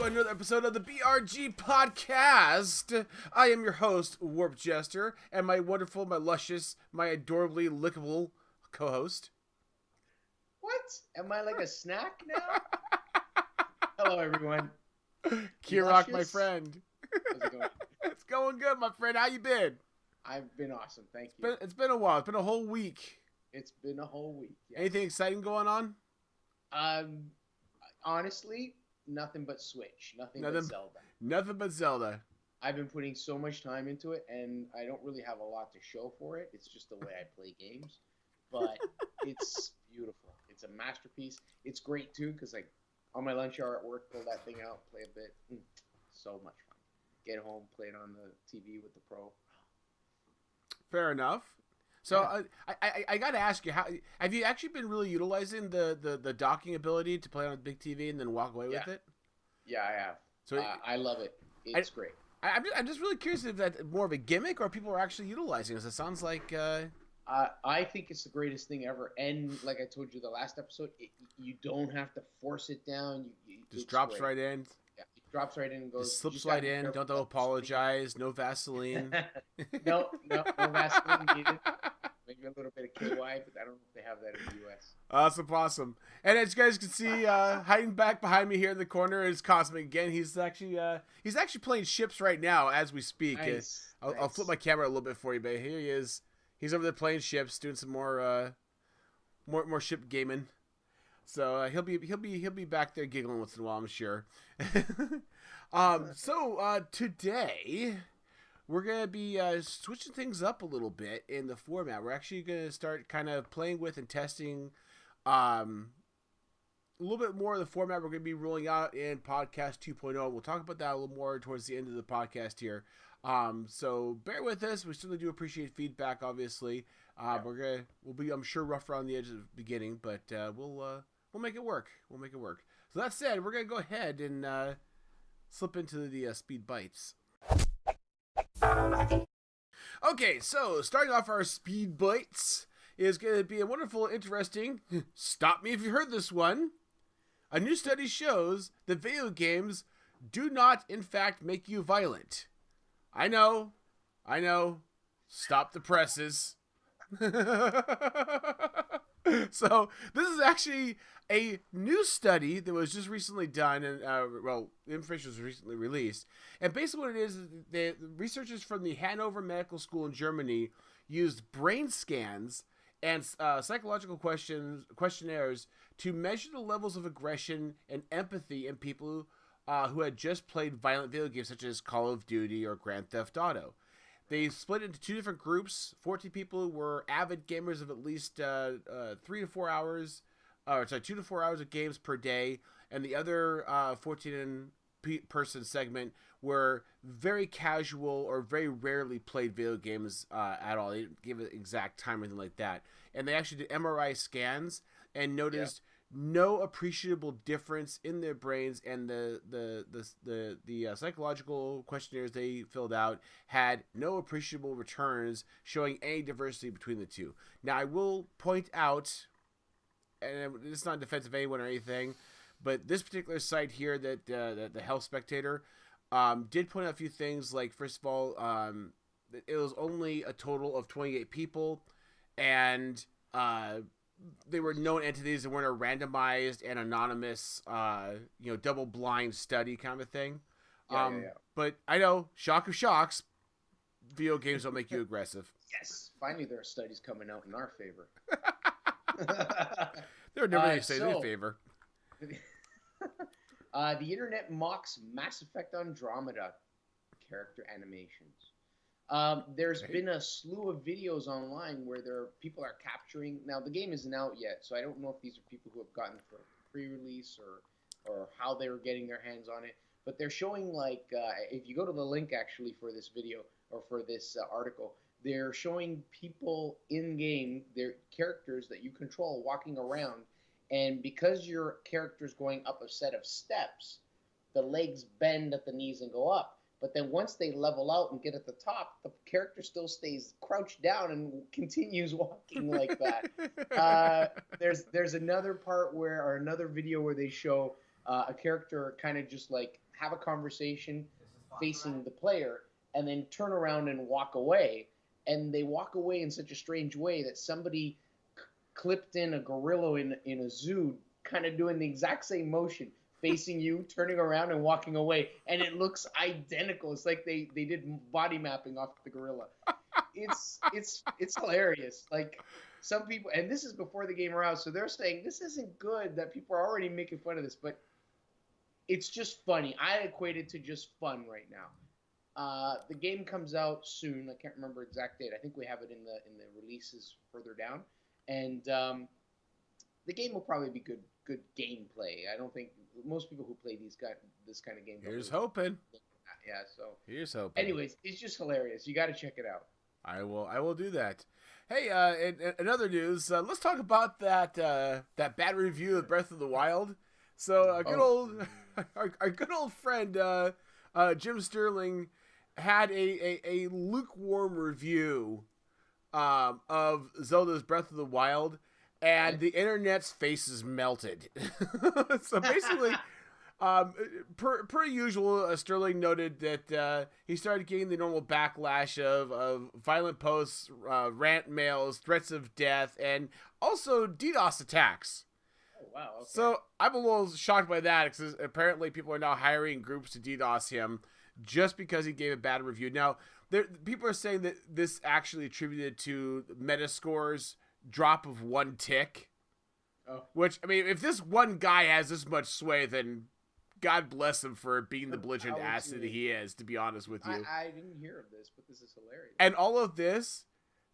to another episode of the BRG podcast. I am your host, Warp Jester, and my wonderful, my luscious, my adorably lickable co-host. What? Am I like a snack now? Hello, everyone. Kirok, my friend. How's it going? It's going good, my friend. How you been? I've been awesome, thank you. It's been a while. It's been a whole week. It's been a whole week. Yes. Anything exciting going on? Honestly, nothing but Switch. Nothing but Zelda. Nothing but Zelda. I've been putting so much time into it, and I don't really have a lot to show for it. It's just the way I play games. But it's beautiful. It's a masterpiece. It's great, too, because like on my lunch hour at work, pull that thing out, play a bit. So much fun. Get home, play it on the TV with the Pro. Fair enough. So yeah. I got to ask you, how have you actually been really utilizing the docking ability to play on a big TV and then walk away with it? Yeah, I have. So I love it. It's great. I'm just really curious if that's more of a gimmick or people are actually utilizing it. It sounds like... I think it's the greatest thing ever. And like I told you the last episode, you don't have to force it down. Just drops right in. Yeah, it drops right in and goes. Just slips right in. Don't apologize. No Vaseline. No Vaseline needed. Maybe a little bit of KY, but I don't know if they have that in the U.S. Awesome. And as you guys can see, hiding back behind me here in the corner is Cosmic again. He's actually playing ships right now as we speak. Nice. I'll flip my camera a little bit for you, but here he is. He's over there playing ships, doing some more ship gaming. So he'll be back there giggling once in a while, I'm sure. So today we're gonna be switching things up a little bit in the format. We're actually gonna start kind of playing with and testing a little bit more of the format we're gonna be rolling out in Podcast 2.0. We'll talk about that a little more towards the end of the podcast here. So bear with us. We certainly do appreciate feedback, obviously. We'll be, I'm sure, rough around the edge at the beginning, but we'll make it work. So that said, we're gonna go ahead and slip into the speed bites. Okay, so starting off our speed bites is going to be a wonderful, interesting, stop me if you heard this one. A new study shows that video games do not, in fact, make you violent. I know. Stop the presses. So this is actually a new study that was just recently done, and the information was recently released. And basically what it is the researchers from the Hanover Medical School in Germany used brain scans and psychological questionnaires to measure the levels of aggression and empathy in people who had just played violent video games such as Call of Duty or Grand Theft Auto. They split into two different groups. 40 people were avid gamers of at least 2 to 4 hours of games per day, and the other 14-person segment were very casual or very rarely played video games at all. They didn't give an exact time or anything like that. And they actually did MRI scans and noticed no appreciable difference in their brains, and the psychological questionnaires they filled out had no appreciable returns showing any diversity between the two. Now, I will point out, and it's not defensive of anyone or anything, but this particular site here, that the Health Spectator, did point out a few things. Like, first of all, it was only a total of 28 people, and they were known entities that weren't a randomized and anonymous, double-blind study kind of thing. Yeah. But I know, shock of shocks, video games don't make you aggressive. Yes, finally there are studies coming out in our favor. There are never any studies in their favor. The internet mocks Mass Effect Andromeda character animations. There's been a slew of videos online where people are capturing. Now, the game isn't out yet, so I don't know if these are people who have gotten it for pre-release or how they were getting their hands on it. But they're showing, like, if you go to the link, actually, for this video or for this article, they're showing people in-game, their characters that you control, walking around. And because your character's going up a set of steps, the legs bend at the knees and go up. But then once they level out and get at the top, the character still stays crouched down and continues walking like that. There's another part or another video where they show a character kind of just like have a conversation facing the player and then turn around and walk away. And they walk away in such a strange way that somebody clipped in a gorilla in a zoo, kind of doing the exact same motion, facing you, turning around and walking away, and it looks identical. It's like they did body mapping off the gorilla. It's hilarious. Like some people, and this is before the game around, so they're saying this isn't good. That people are already making fun of this, but it's just funny. I equate it to just fun right now. The game comes out soon. I can't remember exact date. I think we have it in the releases further down, and the game will probably be good gameplay. I don't think most people who play this kind of game. Here's hoping. Yeah. So here's hoping. Anyways, it's just hilarious. You got to check it out. I will do that. Hey, in other news, let's talk about that bad review of Breath of the Wild. So our good old friend Jim Sterling had a lukewarm review of Zelda's Breath of the Wild, and the internet's faces melted. So basically, per usual, Sterling noted that he started getting the normal backlash of violent posts, rant mails, threats of death, and also DDoS attacks. Oh, wow. Okay. So I'm a little shocked by that, because apparently people are now hiring groups to DDoS him just because he gave a bad review. Now, people are saying that this actually attributed to Metascore's drop of 1 tick. Oh. Which, I mean, if this one guy has this much sway, then God bless him for being the belligerent ass that he is, to be honest with you. I didn't hear of this, but this is hilarious. And all of this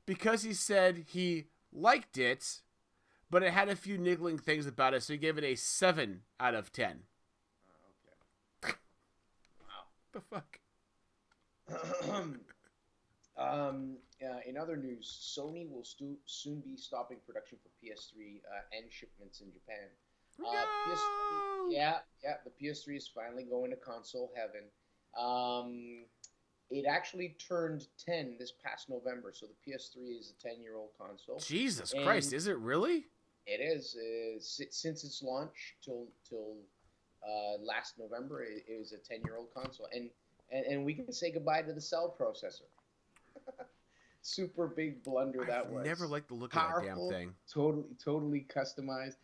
because he said he liked it, but it had a few niggling things about it, so he gave it a 7 out of 10. Okay. Wow. The fuck? In other news, Sony will soon be stopping production for PS3 and shipments in Japan. No! PS3, the PS3 is finally going to console heaven. It actually turned 10 this past November, so the PS3 is a 10-year-old console. Jesus Christ, is it really? It is. Since its launch till last November, it was a 10-year-old console, and we can say goodbye to the cell processor. Super big blunder that was. I never liked the look Powerful, of that damn thing. Totally customized.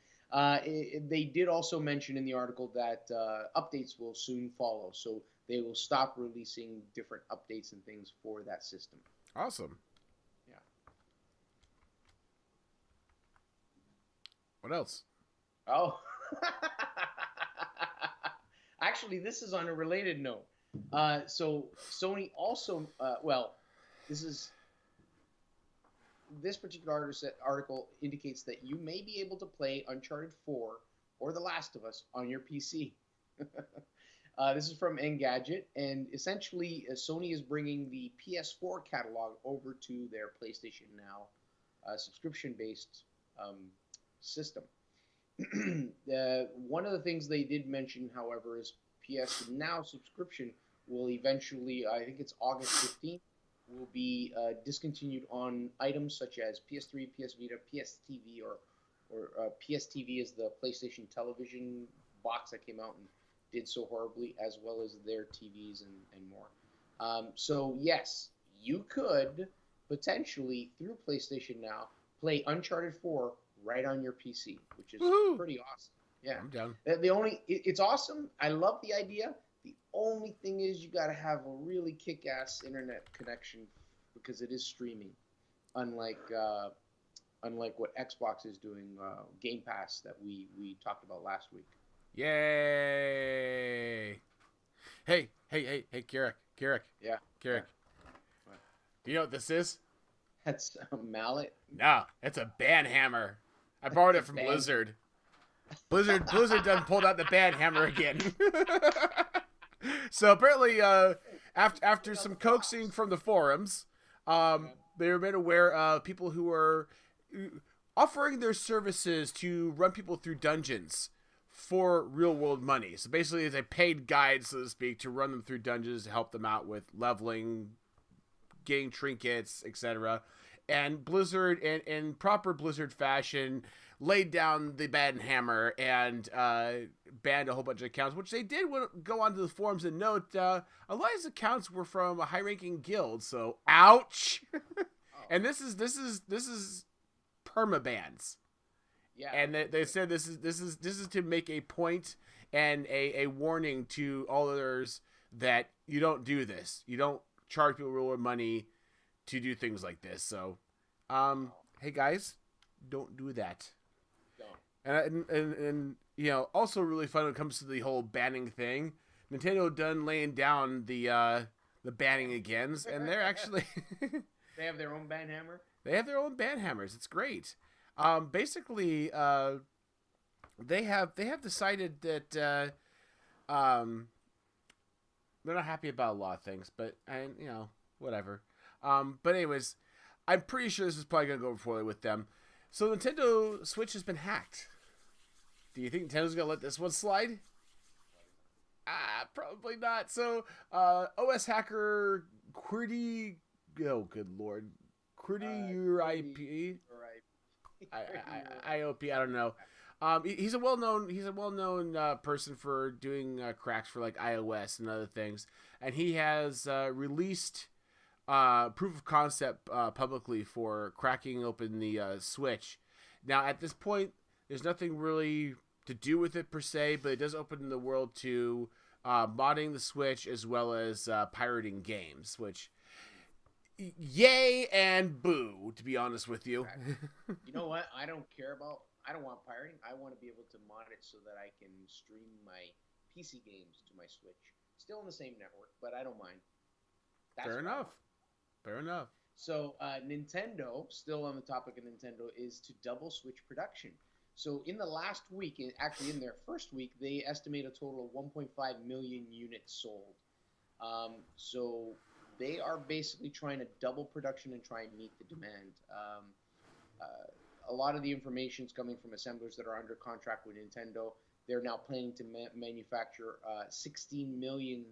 They did also mention in the article that updates will soon follow, so they will stop releasing different updates and things for that system. Awesome. Yeah. What else? Oh. Actually, this is on a related note. So Sony also, this particular article indicates that you may be able to play Uncharted 4 or The Last of Us on your PC. This is from Engadget, and essentially Sony is bringing the PS4 catalog over to their PlayStation Now subscription-based system. One of the things they did mention, however, is PS Now subscription will eventually, I think it's August 15th, will be discontinued on items such as PS3, PS Vita, PS TV, or PS TV is the PlayStation television box that came out and did so horribly, as well as their TVs and more. So yes, you could potentially, through PlayStation Now, play Uncharted 4 right on your PC, which is pretty awesome. Yeah, I'm down. It's awesome. I love the idea. The only thing is you got to have a really kick-ass internet connection because it is streaming, unlike what Xbox is doing, Game Pass that we talked about last week. Yay! Hey, Kirik. Yeah. Kirik. What? Do you know what this is? That's a mallet. No, it's a band hammer. I borrowed it from Blizzard. Blizzard done pulled out the band hammer again. So apparently, after some coaxing from the forums, they were made aware of people who are offering their services to run people through dungeons for real-world money. So basically, it's a paid guide, so to speak, to run them through dungeons to help them out with leveling, getting trinkets, etc. And Blizzard, in proper Blizzard fashion, laid down the ban hammer and banned a whole bunch of accounts, which they did go onto the forums and note a lot of these accounts were from a high-ranking guild. So, ouch. And this is permabans. Yeah. And they said this is to make a point and a warning to all others that you don't do this. You don't charge people real money to do things like this. So, hey guys, don't do that. Don't. And you know, also really fun when it comes to the whole banning thing. Nintendo done laying down the banning again, and they're actually they have their own ban hammer. They have their own ban hammers. It's great. Basically, they have decided that they're not happy about a lot of things, but you know, whatever. But anyways, I'm pretty sure this is probably gonna go over poorly with them. So Nintendo Switch has been hacked. Do you think Nintendo's gonna let this one slide? Probably not. So, OS hacker Qwerty, oh good lord, Qwerty UIP, IOP, I don't know. He's a well-known person for doing cracks for like iOS and other things, and he has released proof of concept publicly for cracking open the Switch. Now, at this point, there's nothing really to do with it per se, but it does open the world to modding the Switch as well as pirating games, which yay and boo, to be honest with you. You know what? I don't want pirating. I want to be able to mod it so that I can stream my PC games to my Switch. Still on the same network, but I don't mind. Fair enough. So Nintendo, still on the topic of Nintendo, is to double Switch production. So in the last week, actually in their first week, they estimate a total of 1.5 million units sold. So they are basically trying to double production and try and meet the demand. A lot of the information is coming from assemblers that are under contract with Nintendo. They're now planning to manufacture 16 million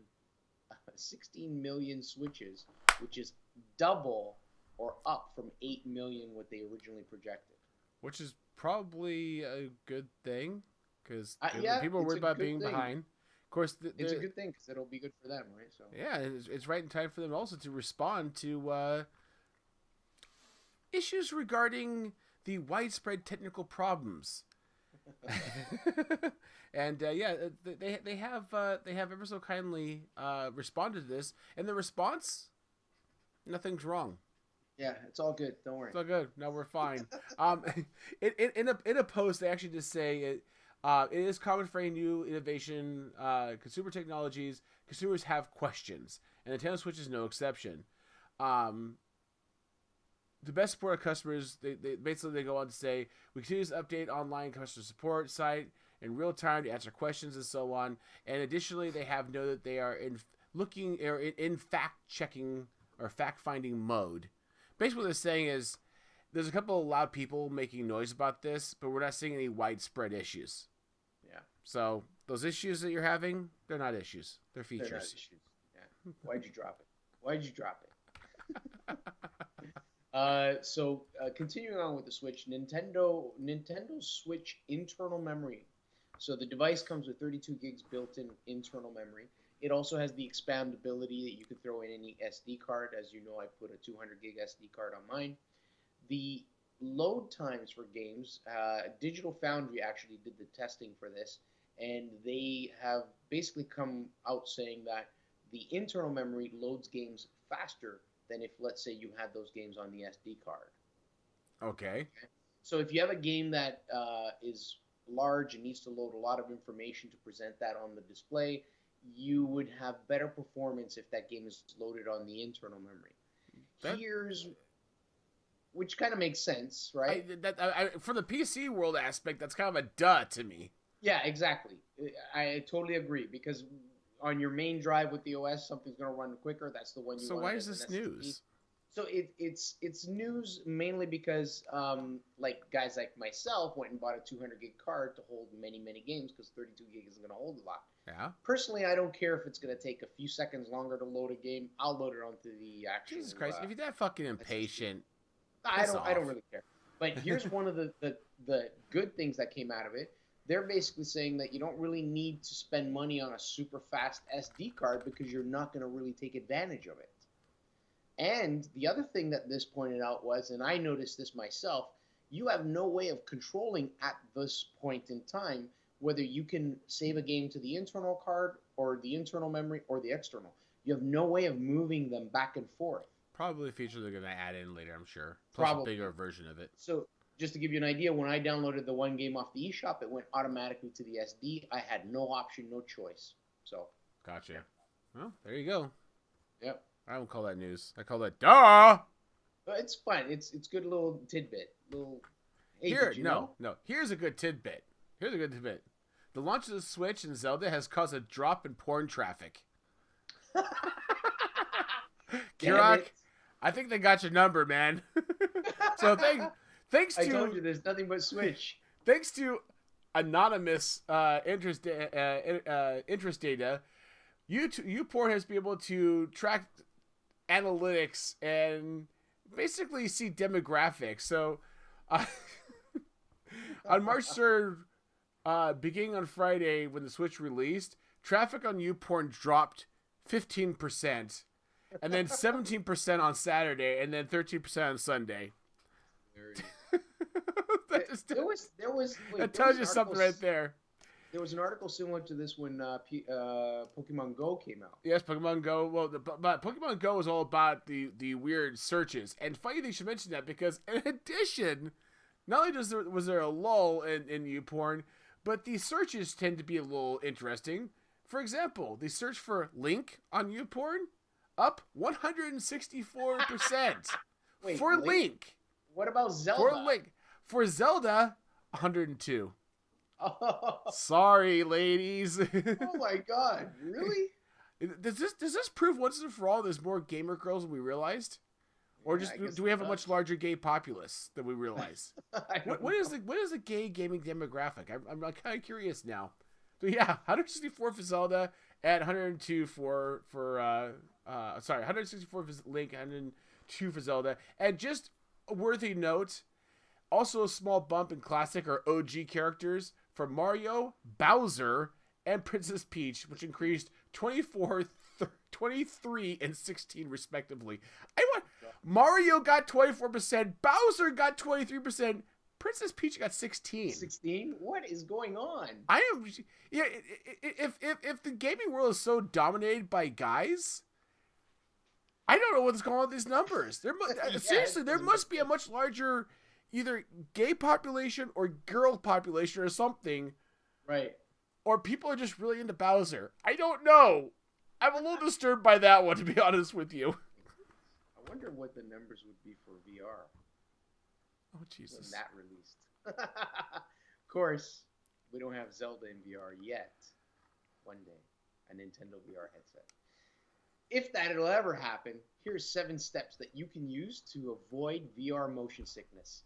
Switches, which is double or up from 8 million what they originally projected. Which is probably a good thing, because yeah, people are worried about being behind. Of course, it's a good thing because it'll be good for them, right? So yeah, it's right in time for them also to respond to issues regarding the widespread technical problems. And yeah, they have ever so kindly responded to this, and the response, nothing's wrong. Yeah, it's all good. Don't worry. It's all good. No, we're fine. In a post, they actually just say it is common for any new innovation, consumer technologies. Consumers have questions, and Nintendo Switch is no exception. To best support our customers, they basically go on to say we continue to update online customer support site in real time to answer questions and so on. And additionally, they have noted that they are in fact checking or fact finding mode. Basically, what they're saying is there's a couple of loud people making noise about this, but we're not seeing any widespread issues. Yeah. So those issues that you're having, they're not issues. They're features. They're not issues. Yeah. Why'd you drop it? So continuing on with the Switch, Nintendo Switch internal memory. So the device comes with 32 gigs built-in internal memory. It also has the expandability that you could throw in any SD card. As you know, I put a 200 gig SD card on mine. The load times for games, Digital Foundry actually did the testing for this, and they have basically come out saying that the internal memory loads games faster than if, let's say, you had those games on the SD card. Okay. So if you have a game that is large and needs to load a lot of information to present that on the display, you would have better performance if that game is loaded on the internal memory. Which kind of makes sense, right? For the PC world aspect, that's kind of a duh to me. Yeah, exactly. I totally agree, because on your main drive with the OS, something's going to run quicker. That's the one you want. So why is this news? So it's news mainly because like guys like myself went and bought a 200 gig card to hold many games, because 32 gig isn't going to hold a lot. Yeah. Personally, I don't care if it's going to take a few seconds longer to load a game. I'll load it onto the actual. Jesus Christ! If you're that fucking impatient, I Piss don't off. really care. But here's one of the good things that came out of it. They're basically saying that you don't really need to spend money on a super fast SD card because you're not going to really take advantage of it. And the other thing that this pointed out was, and I noticed this myself, you have no way of controlling at this point in time whether you can save a game to the internal card or the internal memory or the external. You have no way of moving them back and forth. Probably a feature they're going to add in later, I'm sure. Plus Probably. a bigger version of it. So just to give you an idea, when I downloaded the one game off the eShop, it went automatically to the SD. I had no option, no choice. So. Gotcha. Well, there you go. Yep. I don't call that news. I call that duh. But it's fun. It's good little tidbit. Hey, Here, no. Here's a good tidbit. The launch of the Switch and Zelda has caused a drop in porn traffic. Kirak, I think they got your number, man. So thanks to I told you there's nothing but Switch. Thanks to anonymous interest data, YouPorn has been able to track analytics and basically see demographics. So on March 3rd, beginning on Friday when the Switch released, traffic on YouPorn dropped 15%, and then 17% on Saturday, and then 13% on Sunday. That tells you something right there. There was an article similar to this when Pokemon Go came out. Yes, Pokemon Go. Well, but Pokemon Go is all about the weird searches. And funny they should mention that because in addition, not only was there a lull in YouPorn, but the searches tend to be a little interesting. For example, the search for Link on YouPorn up 164%. Wait, for Link. What about Zelda? For Link. For Zelda, 102. Oh. Sorry, ladies. Oh my God! Really? Does this prove once and for all there's more gamer girls than we realized, or just do we have a much larger gay populace than we realize? What is the gay gaming demographic? I'm kind of curious now. So yeah, 164 for Zelda and 102 for 164 for Link, 102 for Zelda, and just a worthy note. Also, a small bump in classic or OG characters for Mario, Bowser, and Princess Peach, which increased 24, 23, and 16 respectively. Mario got 24%, Bowser got 23%, Princess Peach got 16. 16? What is going on? If the gaming world is so dominated by guys, I don't know what's going on with these numbers. Seriously, there must be a much larger either gay population or girl population or something. Right. Or people are just really into Bowser. I don't know. I'm a little disturbed by that one, to be honest with you. I wonder what the numbers would be for VR. Oh, Jesus. When that released. Of course, we don't have Zelda in VR yet. One day. A Nintendo VR headset. If that'll ever happen, here's 7 steps that you can use to avoid VR motion sickness.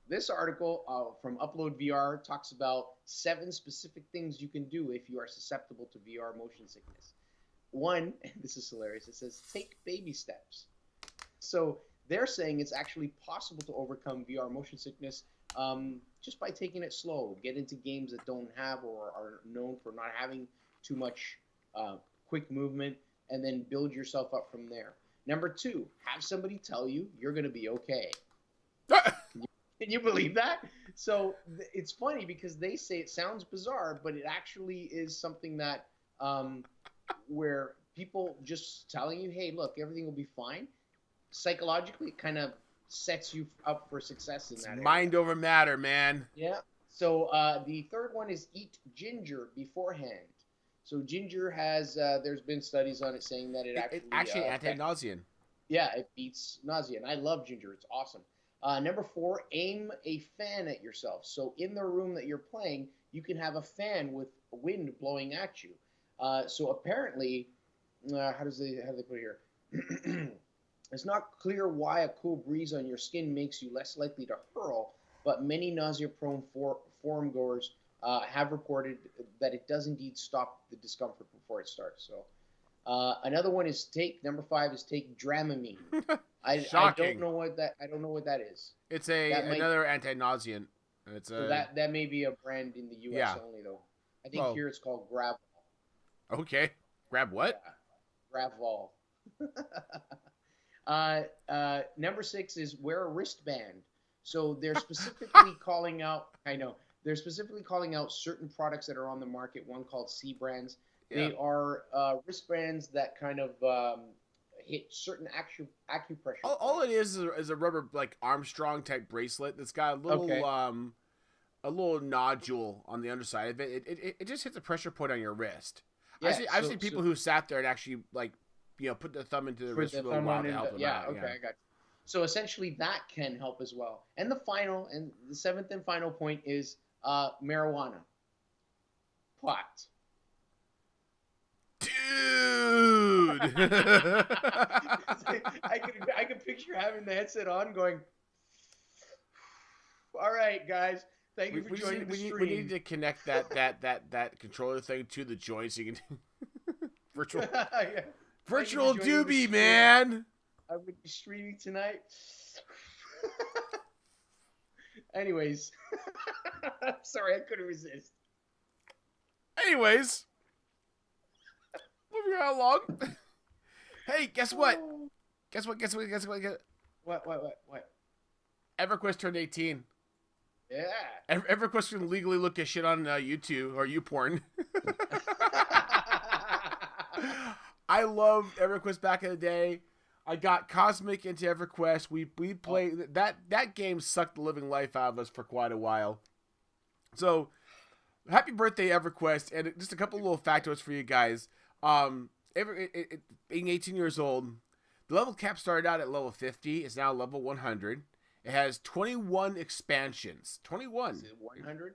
This article from Upload VR talks about 7 specific things you can do if you are susceptible to VR motion sickness. One, and this is hilarious, it says take baby steps. So they're saying it's actually possible to overcome VR motion sickness just by taking it slow. Get into games that don't have or are known for not having too much quick movement, and then build yourself up from there. Number 2, have somebody tell you you're going to be okay. Can you believe that? So it's funny because they say it sounds bizarre, but it actually is something that where people just telling you, hey, look, everything will be fine. Psychologically, it kind of sets you up for success in that area. Mind over matter, man. Yeah. So the third one is eat ginger beforehand. So ginger has, there's been studies on it saying that it actually anti-nauseant. Yeah, it beats nausea, and I love ginger. It's awesome. Number 4, aim a fan at yourself. So in the room that you're playing, you can have a fan with wind blowing at you. So apparently, how do they put it here? It's not clear why a cool breeze on your skin makes you less likely to hurl, but many nausea-prone forum goers have reported that it does indeed stop the discomfort before it starts. So Another one is number 5 is take Dramamine. I don't Shocking. know what that is. It's That might another anti-nauseant. It's so a that may be a brand in the U.S. yeah. only though. I think Well, here it's called Gravol. okay. Grab what? Yeah, Gravol. Number 6 is wear a wristband. So they're specifically calling out. I know they're specifically calling out certain products that are on the market. One called C brands. Yeah. They are wristbands that kind of hit certain acupressure. All it is a rubber like Armstrong type bracelet that's got a little nodule on the underside of it. It just hits a pressure point on your wrist. Yeah, I've seen people who sat there and actually like put their thumb into the wrist for a little while to help them out. Okay, I got you. So essentially that can help as well. And the 7th and final point is marijuana. Pot. Dude. I could picture having the headset on going, all right, guys. Thank you for joining the stream. We need to connect that controller thing to the joint so you can virtual Yeah. virtual doobie, man. I would be streaming tonight. Anyways, I'm sorry, I couldn't resist. Anyways, moving right along. Hey, guess what? Guess what? What? EverQuest turned 18. Yeah. EverQuest can legally look at shit on YouTube or YouPorn. I loved EverQuest back in the day. I got Cosmic into EverQuest. We played that game sucked the living life out of us for quite a while. So, happy birthday, EverQuest, and just a couple little factoids for you guys. Being 18 years old, the level cap started out at level 50. It's now level 100. It has 21 expansions. 21. Is it 100?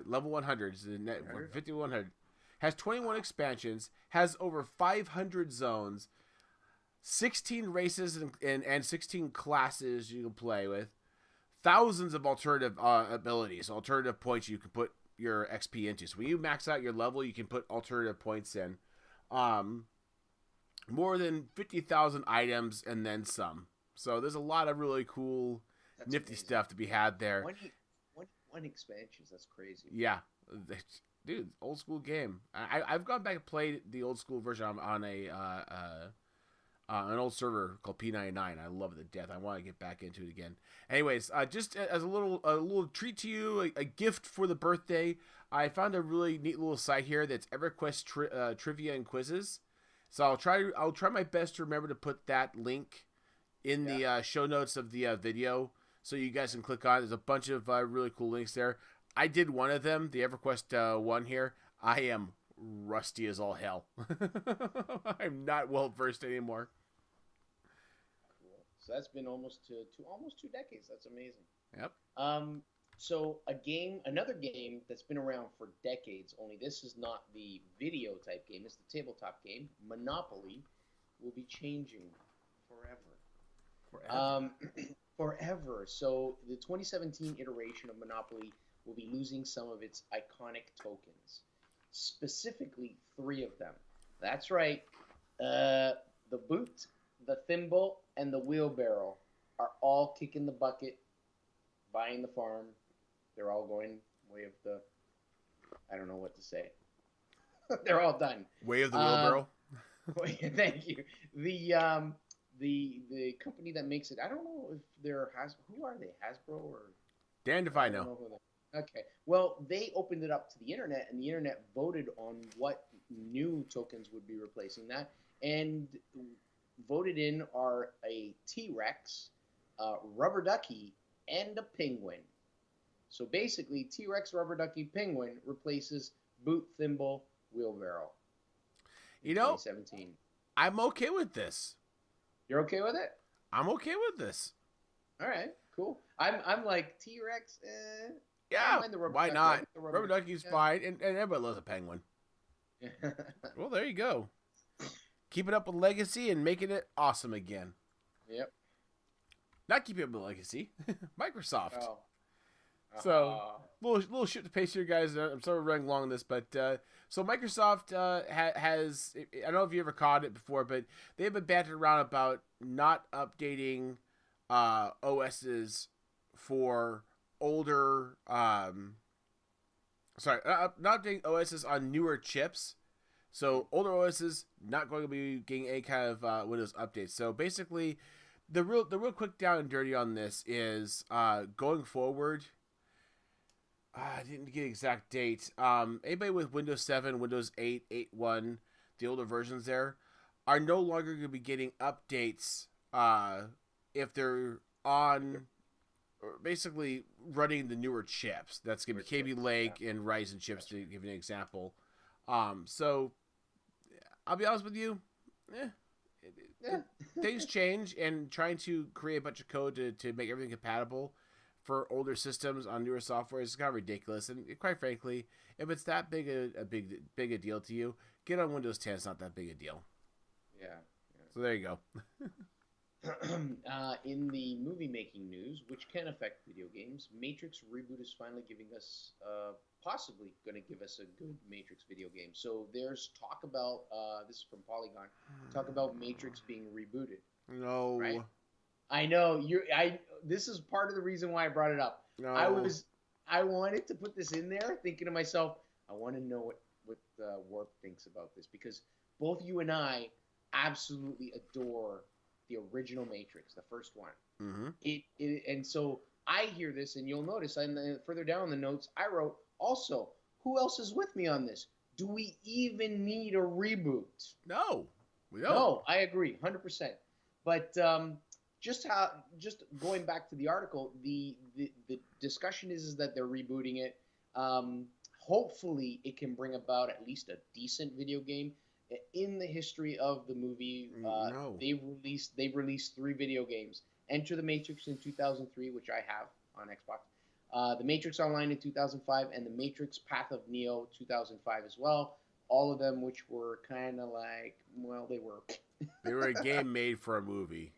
Level 100. Is the net 50 to 100. Has 21 expansions. Has over 500 zones. 16 races and 16 classes you can play with. Thousands of alternative abilities, alternative points you can put your XP into. So when you max out your level, you can put alternative points in. More than 50,000 items and then some. So there's a lot of really cool, nifty stuff to be had there. 21 expansions. That's crazy. Yeah. Dude, old school game. I've gone back and played the old school version on an old server called P99. I love it to death. I want to get back into it again. Anyways, just as a little treat to you, a gift for the birthday, I found a really neat little site here that's EverQuest trivia and quizzes. So I'll try my best to remember to put that link in the show notes of the video, so you guys can click on it. There's a bunch of really cool links there. I did one of them, the EverQuest one here. I am rusty as all hell. I'm not well versed anymore. Cool. So that's been almost 2 decades. That's amazing. Yep. So another game that's been around for decades. Only this is not the video type game. It's the tabletop game. Monopoly will be changing forever. Forever. So the 2017 iteration of Monopoly will be losing some of its iconic tokens, specifically 3 of them. That's right. The boot, the thimble, and the wheelbarrow are all kicking the bucket, buying the farm. They're all going way of the, I don't know what to say. They're all done. Way of the wheelbarrow. Thank you. The company that makes it, I don't know if they're who are they? Hasbro or Damned if I know. Okay. Well, they opened it up to the internet, and the internet voted on what new tokens would be replacing that, and voted in are a T-Rex, rubber ducky, and a penguin. So basically, T-Rex, rubber ducky, penguin replaces boot, thimble, wheelbarrow. You know, 2017. I'm okay with this. You're okay with it? I'm okay with this. All right, cool. I'm like T-Rex. Yeah, why not? Rubber ducky's fine, and everybody loves a penguin. Well, there you go. Keep it up with legacy and making it awesome again. Yep. Not keeping up with legacy. Microsoft. Oh. So little shift to pace here, guys. I'm sorry we're running long on this, but so Microsoft has, I don't know if you ever caught it before, but they've been bantered around about not updating OSs for older not updating OSs on newer chips. So older OSs not going to be getting any kind of Windows updates. So basically, the real quick down and dirty on this is going forward. I didn't get an exact date. Anybody with Windows 7, Windows 8, 8.1, the older versions there, are no longer going to be getting updates if they're on, or basically running the newer chips. That's going to be KB Lake and Ryzen chips, to give you an example. So I'll be honest with you, things change, and trying to create a bunch of code to make everything compatible for older systems on newer software is kind of ridiculous. And quite frankly, if it's that big a deal to you, get on Windows 10. It's not that big a deal. Yeah. So there you go. In the movie making news, which can affect video games, Matrix reboot is finally giving us, possibly going to give us a good Matrix video game. So there's talk about, this is from Polygon, talk about Matrix being rebooted. No. Right? I know this is part of the reason why I brought it up. No. I wanted to put this in there, thinking to myself, I want to know what Warp thinks about this, because both you and I absolutely adore the original Matrix, the first one. Mm-hmm. And so I hear this, and you'll notice, and further down in the notes, I wrote, also, who else is with me on this? Do we even need a reboot? No, we don't. No, I agree, 100%. But just going back to the article, the discussion is that they're rebooting it. Hopefully, it can bring about at least a decent video game. In the history of the movie, they've released 3 video games: Enter the Matrix in 2003, which I have on Xbox, The Matrix Online in 2005, and The Matrix Path of Neo 2005 as well. All of them, which were kind of like, well, they were a game made for a movie.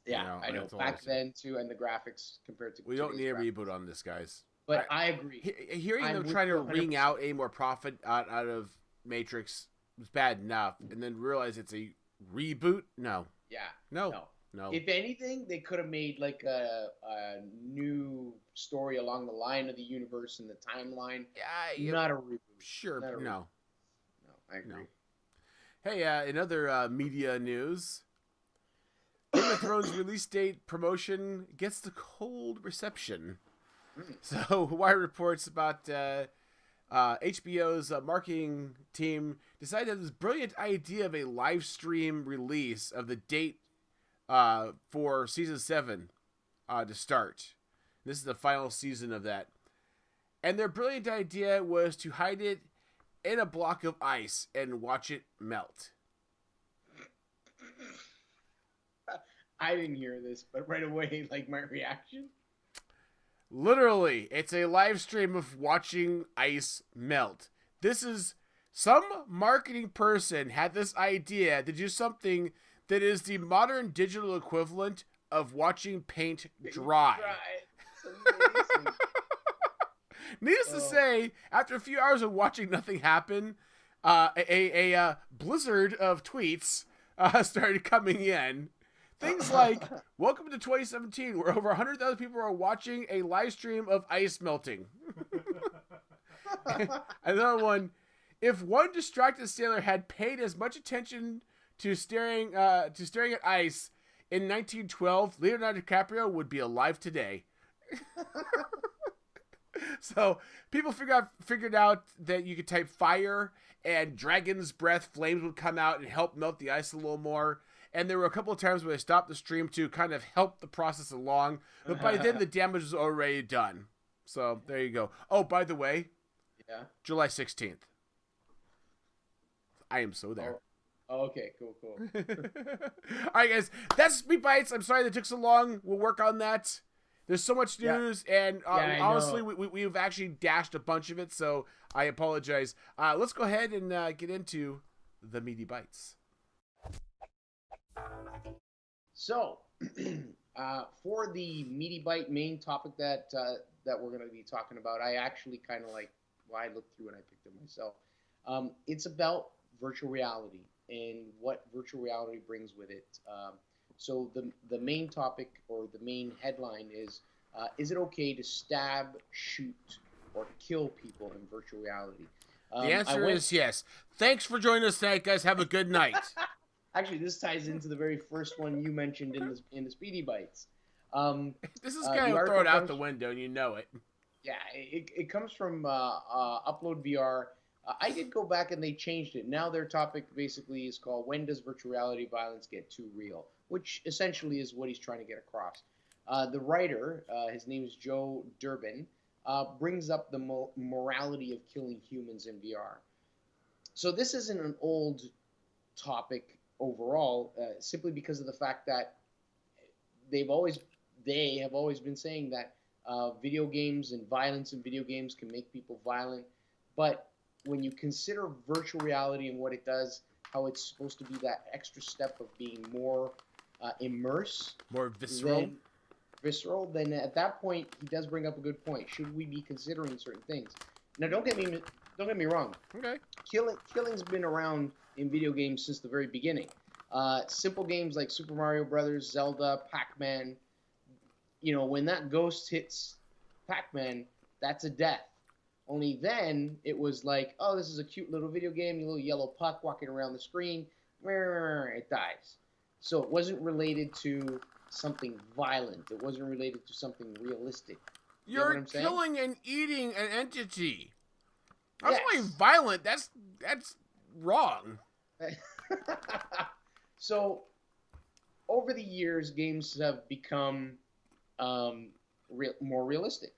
Yeah, I know. Back then too, and the graphics compared to we don't need a reboot on this, guys. But I agree. Hearing them trying to wring out any more profit out of Matrix was bad enough, and then realize it's a reboot. No. Yeah. No. If anything, they could have made like a new story along the line of the universe and the timeline. Yeah. Not a reboot. Sure. No. No, I agree. No. Hey, in other media news, Game of Thrones release date promotion gets the cold reception. So, Wire reports about HBO's marketing team decided this brilliant idea of a live stream release of the date for season 7 to start. This is the final season of that. And their brilliant idea was to hide it in a block of ice and watch it melt. I didn't hear this, but right away, like, my reaction. Literally, it's a live stream of watching ice melt. This is, some marketing person had this idea to do something that is the modern digital equivalent of watching paint dry. It's amazing. Needless to say, after a few hours of watching nothing happen, a blizzard of tweets started coming in. Things like, welcome to 2017, where over 100,000 people are watching a live stream of ice melting. Another one, if one distracted sailor had paid as much attention to staring at ice in 1912, Leonardo DiCaprio would be alive today. So people figured out that you could type fire and dragon's breath flames would come out and help melt the ice a little more. And there were a couple of times where they stopped the stream to kind of help the process along. But by then, the damage was already done. So there you go. Oh, by the way, July 16th. I am so there. Oh, okay, cool. All right, guys. That's Speed Bites. I'm sorry that took so long. We'll work on that. There's so much news, and honestly, we've actually dashed a bunch of it, so I apologize. Let's go ahead and get into the Meaty Bites. So, For the meaty bite main topic that we're going to be talking about, I actually kind of like. Well, I looked through and I picked it myself. It's about virtual reality and what virtual reality brings with it. So the main topic or the main headline is it okay to stab, shoot, or kill people in virtual reality? The answer is yes. Thanks for joining us tonight, guys. Have a good night. Actually, this ties into the very first one you mentioned in the Speedy Bites. This is going to throw it out the window, and you know it. Yeah, it comes from Upload VR. I did go back and they changed it. Now their topic basically is called "When Does Virtual Reality Violence Get Too Real?" which essentially is what he's trying to get across. The writer, his name is Joe Durbin, brings up the morality of killing humans in VR. So this isn't an old topic overall, simply because of the fact that they have always been saying that video games and violence in video games can make people violent. But when you consider virtual reality and what it does, how it's supposed to be that extra step of being more immersed, more visceral, then at that point he does bring up a good point. Should we be considering certain things? Now, don't get me wrong. Okay. Killing's been around in video games since the very beginning. Simple games like Super Mario Brothers, Zelda, Pac-Man. You know, when that ghost hits Pac-Man, that's a death. Only then it was like, oh, this is a cute little video game, a little yellow puck walking around the screen. It dies. So it wasn't related to something violent. It wasn't related to something realistic. You're killing and eating an entity. That's Yes. not violent. That's wrong. So, over the years, games have become more realistic.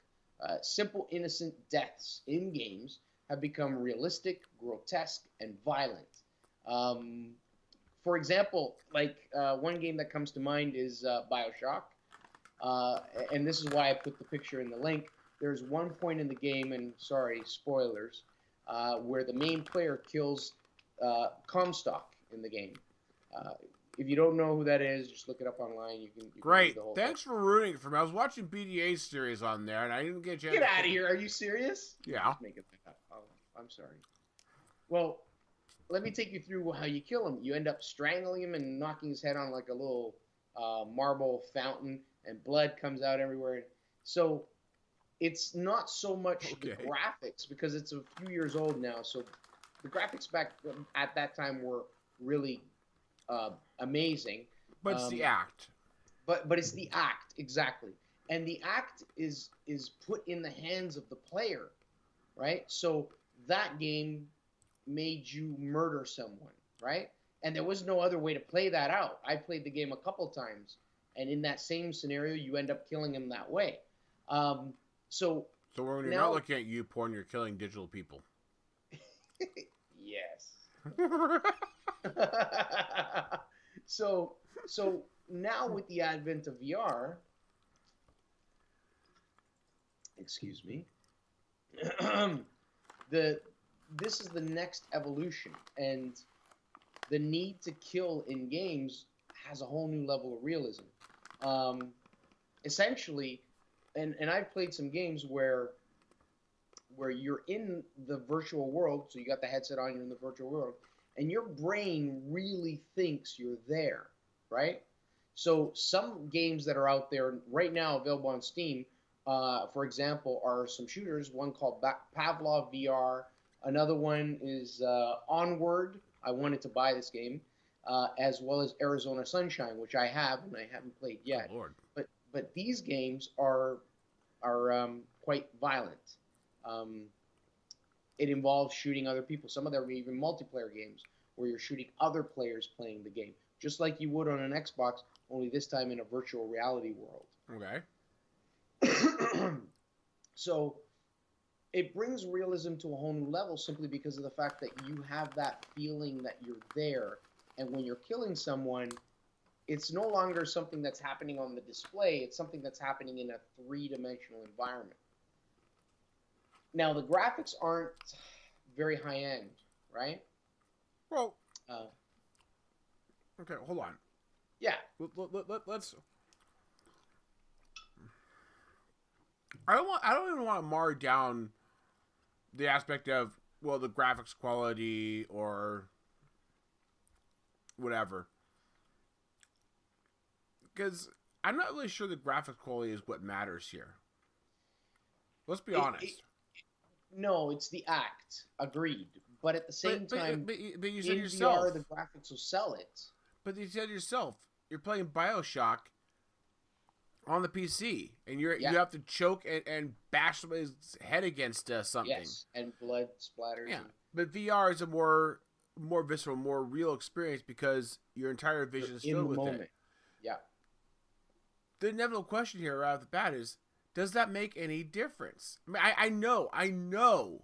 Simple, innocent deaths in games have become realistic, grotesque, and violent. For example, like one game that comes to mind is BioShock. And this is why I put the picture in the link. There's one point in the game, and sorry, spoilers, where the main player kills Comstock in the game. If you don't know who that is, just look it up online. You can Great. the whole Thanks for ruining it for me. I was watching BDA series on there, and I didn't get a chance. Get out of here. Are you serious? Yeah. Oh, I'm sorry. Well, let me take you through how you kill him. You end up strangling him and knocking his head on like a little marble fountain, and blood comes out everywhere. So it's not so much the graphics, because it's a few years old now. So the graphics back at that time were really amazing. But it's the act. But it's the act, exactly. And the act is put in the hands of the player, right? So that game made you murder someone, right? And there was no other way to play that out. I played the game a couple times, and in that same scenario, you end up killing him that way. So when you're not looking at you porn, you're killing digital people. Yes. So now with the advent of VR, excuse me, this is the next evolution, and the need to kill in games has a whole new level of realism. Essentially, and I've played some games where you're in the virtual world, so you got the headset on, you're in the virtual world, and your brain really thinks you're there, right? So some games that are out there right now available on Steam, for example, are some shooters, one called Pavlov VR, another one is Onward. I wanted to buy this game, as well as Arizona Sunshine, which I have and I haven't played yet. Oh, Lord. But these games are quite violent. It involves shooting other people. Some of them are even multiplayer games where you're shooting other players playing the game, just like you would on an Xbox, only this time in a virtual reality world. Okay. So it brings realism to a whole new level simply because of the fact that you have that feeling that you're there. And when you're killing someone, it's no longer something that's happening on the display. It's something that's happening in a three-dimensional environment. Now, the graphics aren't very high-end, right? Well, okay, hold on. Yeah. Let's I don't even want to mar down the aspect of, well, the graphics quality or whatever, because I'm not really sure the graphics quality is what matters here. Let's be honest. No, it's the act. Agreed. But at the same time, but you said in yourself. VR, the graphics will sell it. But you said yourself, you're playing BioShock on the PC, and you have to choke and bash somebody's head against something. Yes, and blood splatters. Yeah, but VR is a more visceral, more real experience because your entire vision is filled with it. Yeah. The inevitable question here right off the bat is, does that make any difference? I mean, I know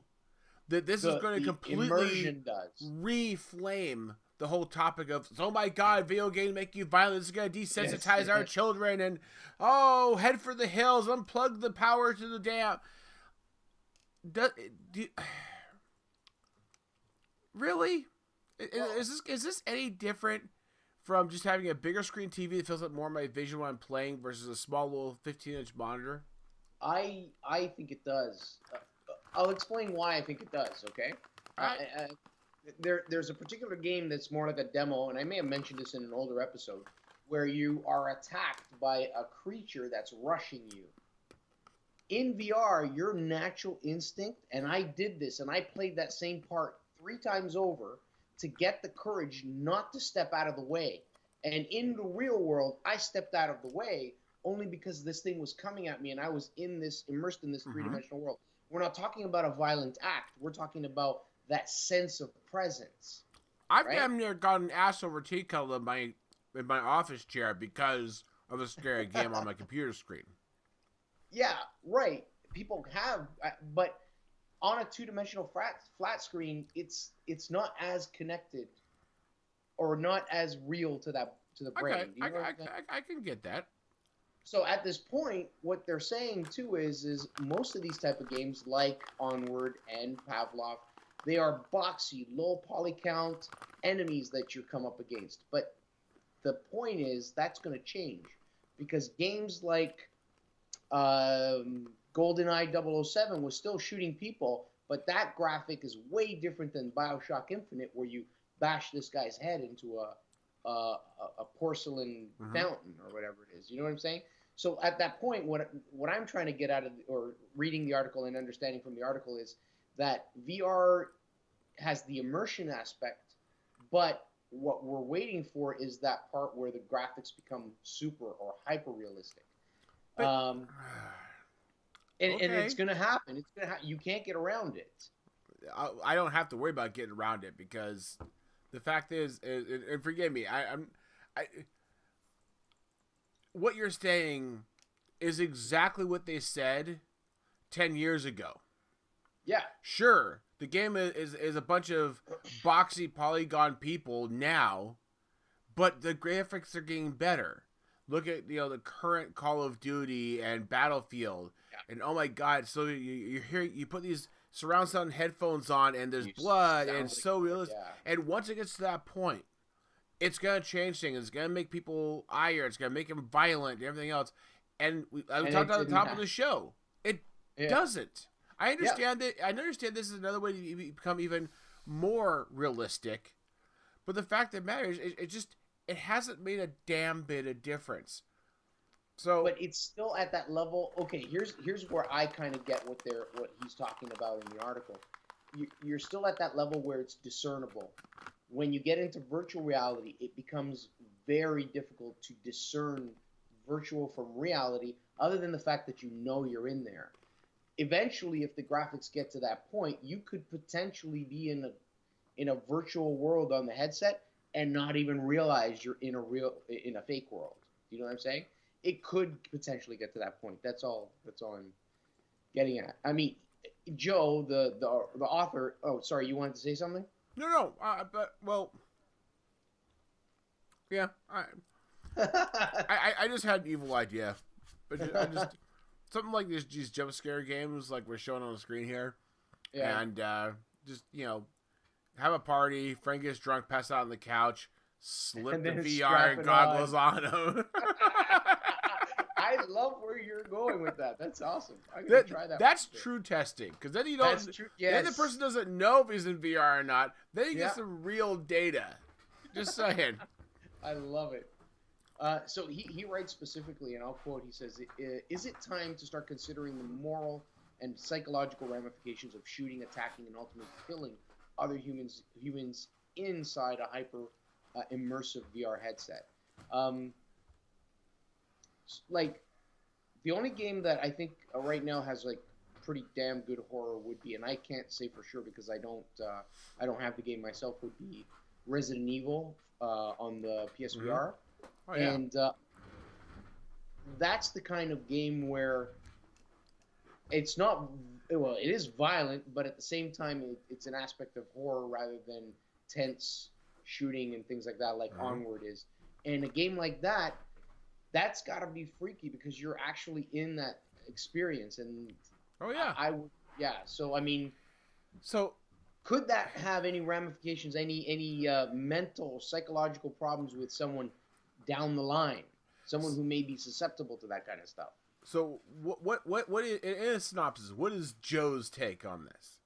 that this is going to completely reflame the whole topic of, oh my God, video games make you violent. This is going to desensitize our children, and head for the hills, unplug the power to the dam. Really? Is this any different from just having a bigger screen TV that fills up more of my vision when I'm playing versus a small little 15-inch monitor? I think it does. I'll explain why I think it does, okay? There's a particular game that's more like a demo, and I may have mentioned this in an older episode, where you are attacked by a creature that's rushing you. In VR, your natural instinct, and I did this, and I played that same part 3 times over to get the courage not to step out of the way. And in the real world, I stepped out of the way only because this thing was coming at me, and I was immersed in this three-dimensional world. We're not talking about a violent act. We're talking about that sense of presence. I've damn near got an ass over tea kettle in my office chair because of a scary game on my computer screen. Yeah, right. People have, but on a 2-dimensional flat screen, it's not as connected or not as real to the brain. Okay, I can get that. So at this point, what they're saying too is most of these type of games, like Onward and Pavlov, they are boxy, low poly count enemies that you come up against. But the point is that's going to change because games like GoldenEye 007 was still shooting people, but that graphic is way different than BioShock Infinite, where you bash this guy's head into a porcelain fountain or whatever it is. You know what I'm saying? So at that point, what I'm trying to get out of, or reading the article and understanding from the article, is that VR has the immersion aspect, but what we're waiting for is that part where the graphics become super or hyper realistic. And it's going to happen. It's going to you can't get around it. I don't have to worry about getting around it because the fact is, and forgive me, what you're saying is exactly what they said 10 years ago. Yeah. Sure, the game is a bunch of boxy polygon people now, but the graphics are getting better. Look at the current Call of Duty and Battlefield, and oh my God! So you hear, you put these surround sound headphones on, and there's blood, and it's so realistic. Yeah. And once it gets to that point, it's gonna change things. It's gonna make people ire. It's gonna make them violent and everything else. And we talked at the top of the show. It doesn't. I understand that. I understand this is another way to become even more realistic, but the fact that matters, it hasn't made a damn bit of difference. So, but it's still at that level. Okay, here's where I kind of get what he's talking about in the article. You're still at that level where it's discernible. When you get into virtual reality, it becomes very difficult to discern virtual from reality, other than the fact that you know you're in there. Eventually, if the graphics get to that point, you could potentially be in a virtual world on the headset and not even realize you're in a fake world. You know what I'm saying? It could potentially get to that point. That's all I'm getting at. I mean, Joe, the author. Oh, sorry, you wanted to say something? No. Yeah. I just had an evil idea, but I just something like these jump scare games like we're showing on the screen here, and just have a party. Friend gets drunk, pass out on the couch, slip the VR goggles on him. I love where you're going with that. That's awesome. I'm gonna try that. That's true testing, because then you don't. That's true. Yes. Then the person doesn't know if he's in VR or not. Then you get some real data. Just saying. I love it. So he writes specifically, and I'll quote. He says, "Is it time to start considering the moral and psychological ramifications of shooting, attacking, and ultimately killing other humans inside a hyper immersive VR headset?" Like, the only game that I think right now has like pretty damn good horror would be, and I can't say for sure because I don't have the game myself, would be Resident Evil on the PSVR. Oh, yeah. And that's the kind of game where it's not, well, it is violent, but at the same time it's an aspect of horror rather than tense shooting and things like that, like Onward is. And a game like that, that's got to be freaky because you're actually in that experience. And I would, so I mean, could that have any ramifications, any mental, psychological problems with someone down the line, someone who may be susceptible to that kind of stuff? So what is, in a synopsis, what is Joe's take on this?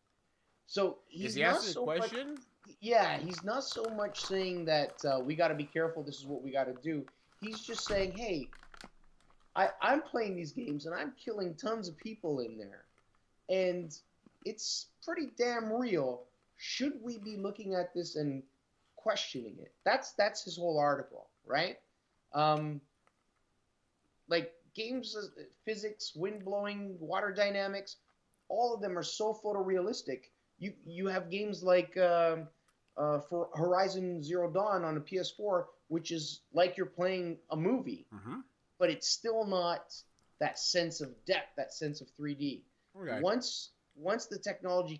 So he's not asking a question? He's not so much saying that we got to be careful, this is what we got to do. He's just saying, hey, I'm playing these games and I'm killing tons of people in there. And it's pretty damn real. Should we be looking at this and questioning it? That's his whole article, right? Like games, physics, wind blowing, water dynamics, all of them are so photorealistic. You have games like for Horizon Zero Dawn on a PS4, which is like you're playing a movie, but it's still not that sense of depth, that sense of 3D. Okay. Once the technology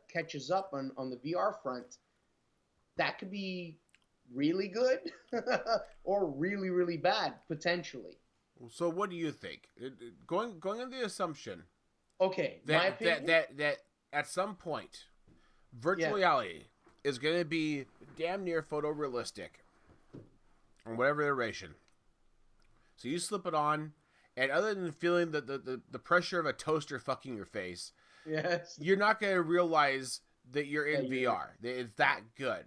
catches up on the VR front, that could be really good or really, really bad, potentially. So what do you think? Going on the assumption, okay, that, my opinion, that at some point, virtual reality is going to be damn near photorealistic on whatever iteration. So you slip it on, and other than feeling the pressure of a toaster fucking your face, you're not going to realize that you're in VR. That it's that good.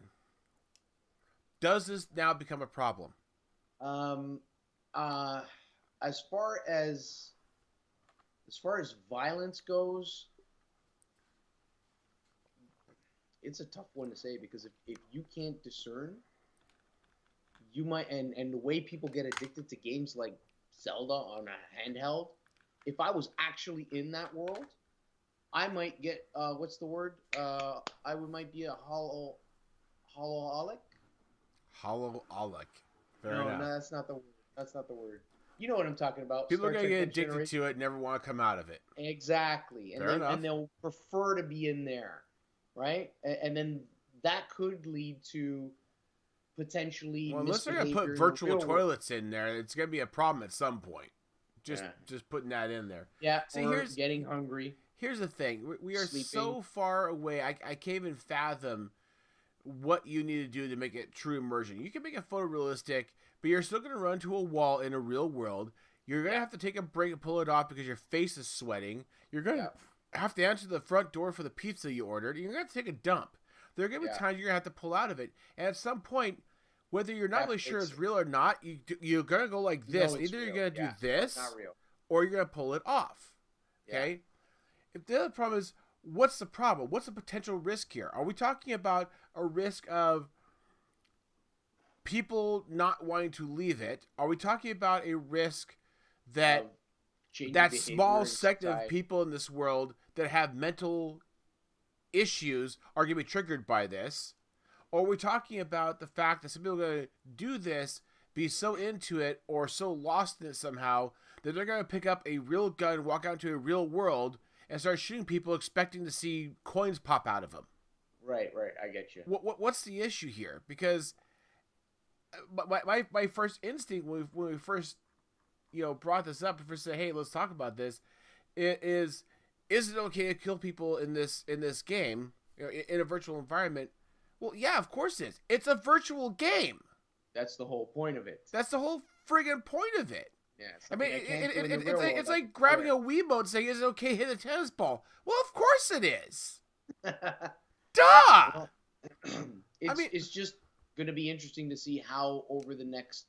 Does this now become a problem? As far as violence goes, it's a tough one to say because if you can't discern, you might, and the way people get addicted to games like Zelda on a handheld, if I was actually in that world, I might get what's the word? Might be a holoholic. Holoholic. No, that's not the word. That's not the word. You know what I'm talking about. People are going to get addicted to it and never want to come out of it. Exactly. And they'll prefer to be in there, right? And then that could lead to potentially unless they're going to put virtual toilets in there, it's going to be a problem at some point. Just putting that in there. Yeah, see, here's getting hungry. Here's the thing. We are so far away. I can't even fathom what you need to do to make it true immersion. You can make it photorealistic, but you're still going to run into a wall in a real world. You're going to have to take a break and pull it off because your face is sweating. You're going to have to answer the front door for the pizza you ordered. You're going to have to take a dump. There are going to be times you're going to have to pull out of it. And at some point, whether you're not really sure it's real or not, you're going to go like this. Either you're going to do this or you're going to pull it off. Okay? If the other problem is, what's the problem? What's the potential risk here? Are we talking about a risk of people not wanting to leave it? Are we talking about a risk that that small sect of people in this world that have mental issues are going to be triggered by this? Or are we talking about the fact that some people are going to do this, be so into it or so lost in it somehow that they're going to pick up a real gun, walk out into a real world, and start shooting people expecting to see coins pop out of them? Right, I get you. What's the issue here? Because my first instinct when we first brought this up and first said, hey, let's talk about this, is it okay to kill people in this game, in a virtual environment? Well, yeah, of course it is. It's a virtual game. That's the whole point of it. That's the whole friggin' point of it. Yeah, it's I mean, something I can't do in the real world. it's like grabbing a Wiimote and saying, "Is it okay to hit a tennis ball?" Well, of course it is. Duh. Well, I mean, it's just going to be interesting to see how over the next,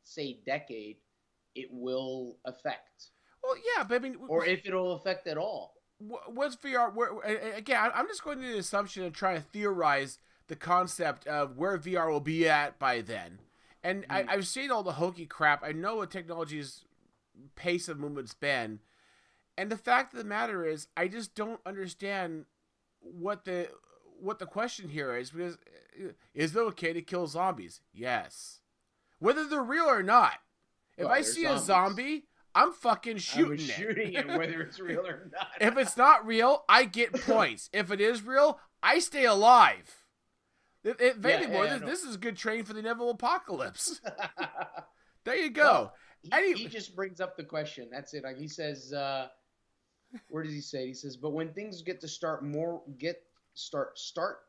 say, decade, it will affect, well, yeah, but I mean, or if it'll affect at all. what's VR? Again, I'm just going to the assumption and trying to theorize the concept of where VR will be at by then. And I've seen all the hokey crap. I know what technology's pace of movement's been. And the fact of the matter is, I just don't understand what the question here is, because is it okay to kill zombies? Yes. Whether they're real or not. If I see a zombie, I'm fucking shooting it, whether it's real or not. If it's not real, I get points. If it is real, I stay alive. This is good training for the inevitable apocalypse. There you go. Well, he just brings up the question. That's it. Like he says, where does he say? He says, but when things start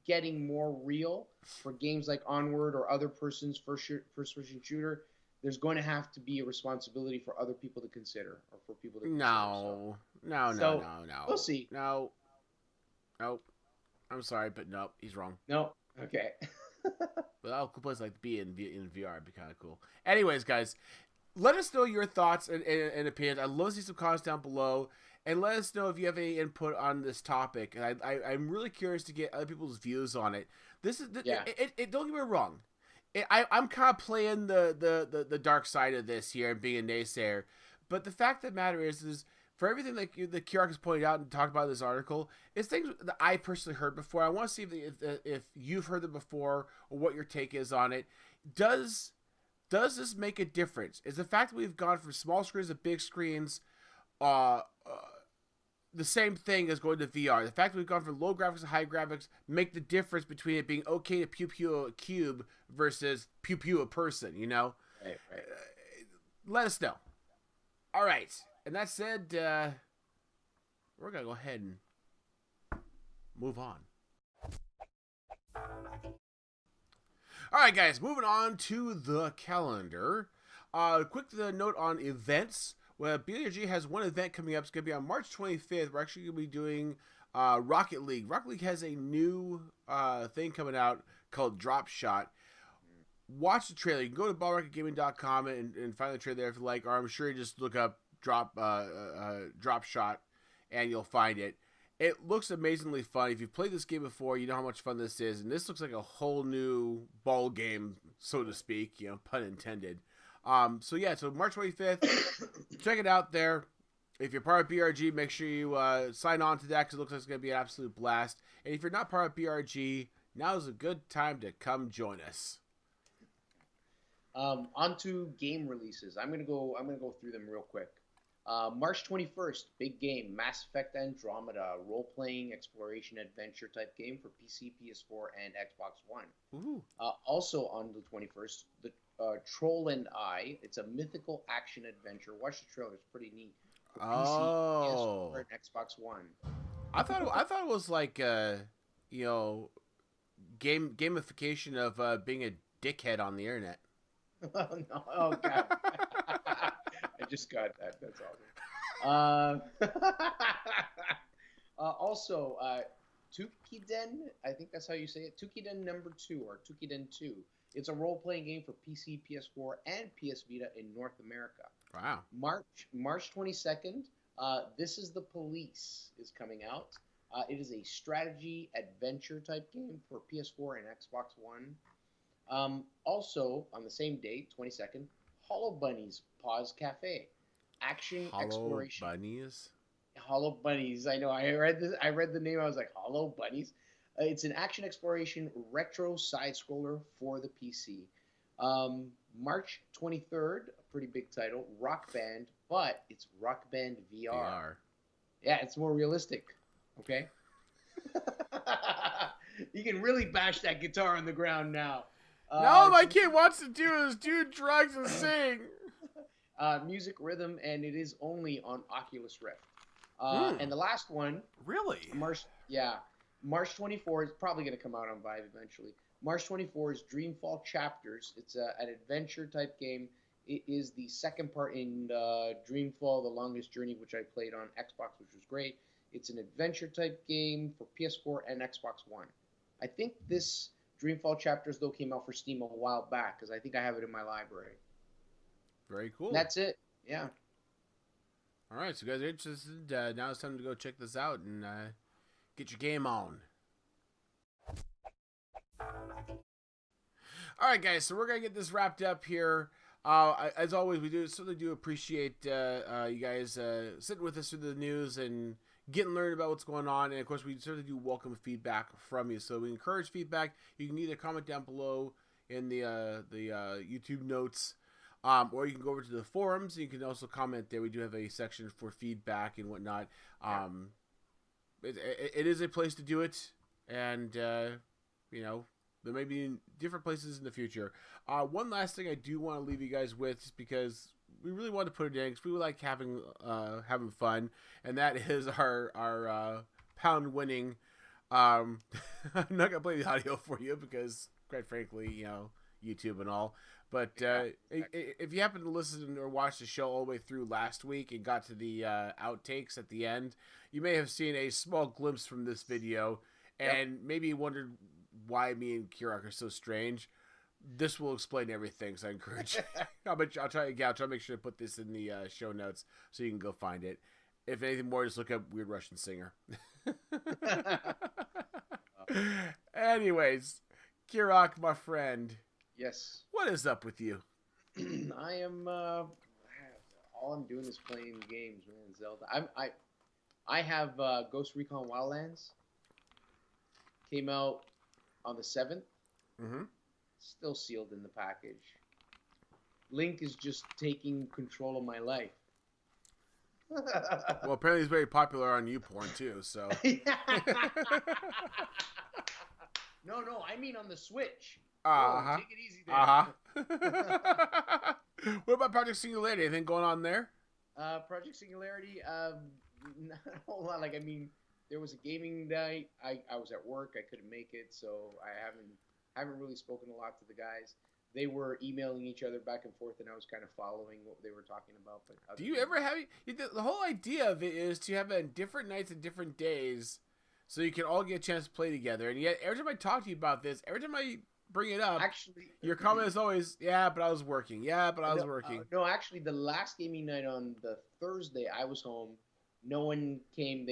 getting more real for games like Onward or other person's first-person shooter, there's going to have to be a responsibility for other people to consider, or for people to consider. No. We'll see. No. Nope. I'm sorry, but nope, he's wrong. No. Okay. But I'll play like be in VR. It'd be kind of cool. Anyways, guys, let us know your thoughts and opinions. I'd love to see some comments down below. And let us know if you have any input on this topic. And I'm really curious to get other people's views on it. Don't get me wrong. I'm kind of playing the dark side of this here and being a naysayer. But the fact of the matter is for everything that Kirak has pointed out and talked about in this article, it's things that I personally heard before. I want to see if you've heard them before or what your take is on it. Does this make a difference? Is the fact that we've gone from small screens to big screens the same thing as going to VR? The fact that we've gone from low graphics to high graphics make the difference between it being okay to pew a cube versus pew a person, you know? Right. Let us know. All right. And that said, we're going to go ahead and move on. All right, guys, moving on to the calendar. Quick note on events. Well, BRG has one event coming up. It's going to be on March 25th. We're actually going to be doing Rocket League. Rocket League has a new thing coming out called Drop Shot. Watch the trailer. You can go to ballrocketgaming.com and find the trailer there if you like, or I'm sure you just look up Drop Shot and you'll find it. It looks amazingly fun. If you've played this game before, you know how much fun this is, and this looks like a whole new ball game, so to speak, you know, pun intended. So March 25th, check it out there. If you're part of BRG, make sure you sign on to that, because it looks like it's going to be an absolute blast. And if you're not part of BRG, now is a good time to come join us. On to game releases. I'm gonna go through them real quick. March 21st, big game, Mass Effect Andromeda, role-playing exploration adventure type game for PC, PS4, and Xbox One. Ooh. Also on the 21st, the Troll and I. It's a mythical action adventure. Watch the trailer; it's pretty neat. For PC, PS4, and Xbox One. I thought it was like gamification of being a dickhead on the internet. Oh no! Oh god! I just got that. That's awesome. Also, Tukiden. I think that's how you say it. Tukiden #2 or Tukiden 2. It's a role-playing game for PC, PS4, and PS Vita in North America. Wow. March 22nd. This is the Police is coming out. It is a strategy adventure type game for PS4 and Xbox One. Also, on the same date, 22nd, Hollow Bunnies Pause Cafe. Action exploration. Hollow Bunnies. I know. I read the name. I was like, Hollow Bunnies? It's an action exploration retro side-scroller for the PC. March 23rd, a pretty big title, Rock Band, but it's Rock Band VR. Yeah, it's more realistic. Okay? You can really bash that guitar on the ground now. No, my kid wants to do drugs and sing. Music, rhythm, and it is only on Oculus Rift. And the last one. Really? March 24 is probably going to come out on Vive eventually. March 24 is Dreamfall Chapters. It's an adventure type game. It is the second part in Dreamfall: The Longest Journey, which I played on Xbox, which was great. It's an adventure type game for PS4 and Xbox One. I think this Dreamfall chapters though came out for Steam a while back because I think I have it in my library. Very cool. And that's it. Yeah. All right, so you guys are interested. Now it's time to go check this out and get your game on. All right, guys, so we're going to get this wrapped up here. As always, we certainly do appreciate you guys sitting with us through the news and getting learned about what's going on. And, of course, we certainly do welcome feedback from you. So we encourage feedback. You can either comment down below in the YouTube notes, or you can go over to the forums. You can also comment there. We do have a section for feedback and whatnot. It is a place to do it. And, there may be different places in the future. One last thing I do want to leave you guys with, just because we really want to put it in, because we like having fun, and that is our pound winning. I'm not gonna play the audio for you because, quite frankly, YouTube and all. But if you happen to listen or watch the show all the way through last week and got to the outtakes at the end, you may have seen a small glimpse from this video, and maybe wondered why me and Kirak are so strange. This will explain everything, so I encourage you. I'll try to make sure to put this in the show notes so you can go find it. If anything more, just look up Weird Russian Singer. Anyways, Kirak, my friend. Yes. What is up with you? I am. All I'm doing is playing games, man. Zelda. I have Ghost Recon Wildlands. Came out on the 7th. Mm-hmm. Still sealed in the package. Link is just taking control of my life. Well, apparently he's very popular on YouPorn too, so. No, I mean on the Switch. Uh-huh. Take it easy there. Uh-huh. What about Project Singularity? Anything going on there? Project Singularity, not a whole lot. Like, I mean, there was a gaming night. I was at work. I couldn't make it, so I haven't really spoken a lot to the guys. They were emailing each other back and forth, and I was kind of following what they were talking about. But do you ever have the whole idea of it is to have it on different nights and different days, so you can all get a chance to play together. And yet, every time I talk to you about this, every time I bring it up, actually, your comment is always, "Yeah, but I was working. Yeah, but I was working." No, actually, the last gaming night on the Thursday, I was home. No one came.